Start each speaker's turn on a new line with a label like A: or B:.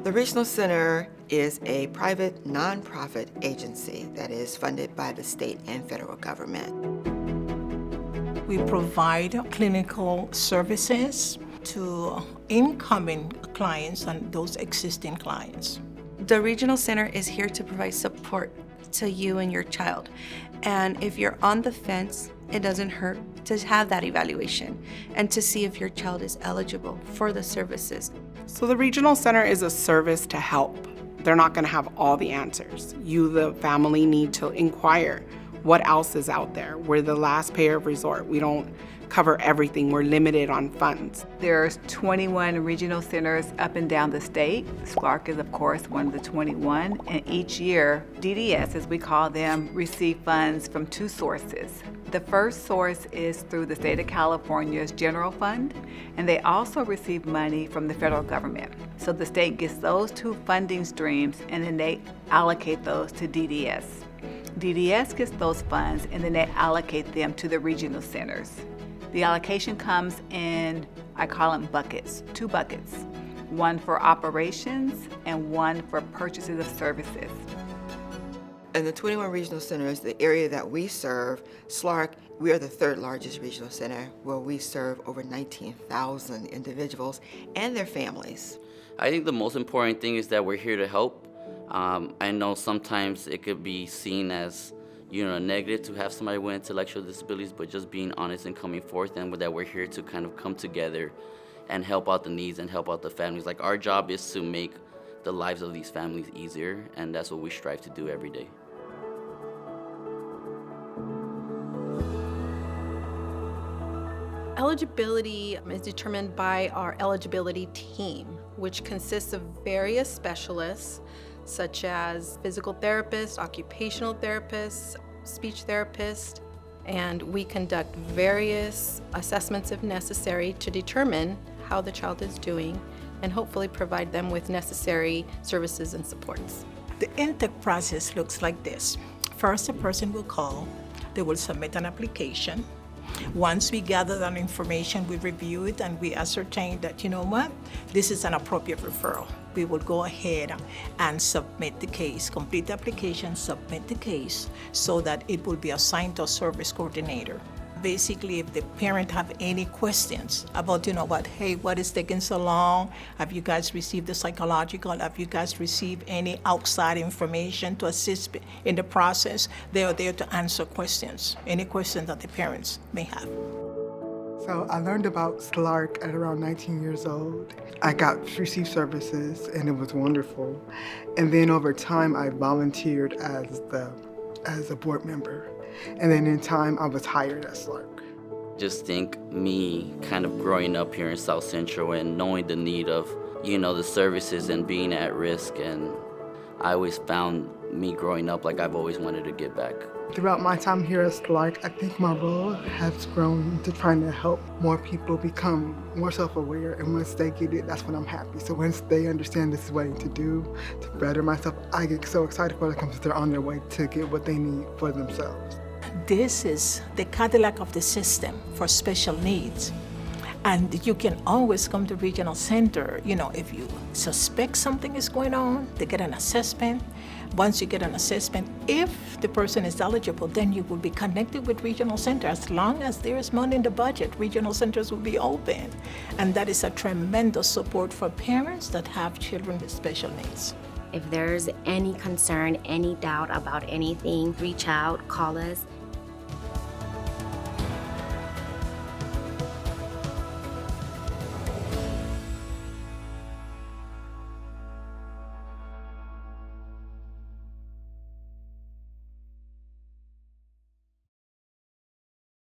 A: The Regional Center is a private nonprofit agency that is funded by the state and federal government.
B: We provide clinical services to incoming clients and those existing clients.
C: The Regional Center is here to provide support to you and your child. And if you're on the fence, it doesn't hurt to have that evaluation and to see if your child is eligible for the services.
D: So the Regional Center is a service to help. They're not going to have all the answers. You, the family, need to inquire what else is out there. We're the last payer of resort. We don't cover everything. We're limited on funds.
E: There's 21 regional centers up and down the state. SCLARC is, of course, one of the 21. And each year, DDS, as we call them, receive funds from two sources. The first source is through the state of California's general fund, and they also receive money from the federal government. So the state gets those two funding streams, and then they allocate those to DDS. DDS gets those funds, and then they allocate them to the regional centers. The allocation comes in, I call them buckets, 2 buckets, one for operations and one for purchases of services.
A: In the 21 regional centers, the area that we serve, SCLARC, we are the 3rd largest regional center where we serve over 19,000 individuals and their families.
F: I think the most important thing is that we're here to help. I know sometimes it could be seen as negative to have somebody with intellectual disabilities, but just being honest and coming forth, and that we're here to kind of come together and help out the needs and help out the families. Like, our job is to make the lives of these families easier, and that's what we strive to do every day.
G: Eligibility is determined by our eligibility team, which consists of various specialists such as physical therapists, occupational therapists, speech therapists, and we conduct various assessments if necessary to determine how the child is doing and hopefully provide them with necessary services and supports.
B: The intake process looks like this. First, a person will call, they will submit an application. Once we gather that information, we review it and we ascertain that, this is an appropriate referral. We will go ahead and submit the case, complete the application, submit the case, so that it will be assigned to a service coordinator. Basically, if the parent have any questions about, what is taking so long? Have you guys received the psychological? Have you guys received any outside information to assist in the process? They are there to answer questions, any questions that the parents may have.
H: So I learned about SCLARC at around 19 years old. I received services, and it was wonderful. And then over time, I volunteered as a board member. And then in time, I was hired at SCLARC.
F: Just think me kind of growing up here in South Central and knowing the need of, the services and being at risk. And I always found me growing up like I've always wanted to give back.
H: Throughout my time here at SCLARC, I think my role has grown to trying to help more people become more self-aware, and once they get it, that's when I'm happy. So once they understand this is what I need to do to better myself, I get so excited for them because they're on their way to get what they need for themselves.
B: This is the Cadillac of the system for special needs. And you can always come to Regional Center, if you suspect something is going on, they get an assessment. Once you get an assessment, if the person is eligible, then you will be connected with Regional Center. As long as there is money in the budget, Regional Centers will be open. And that is a tremendous support for parents that have children with special needs.
I: If there's any concern, any doubt about anything, reach out, call us.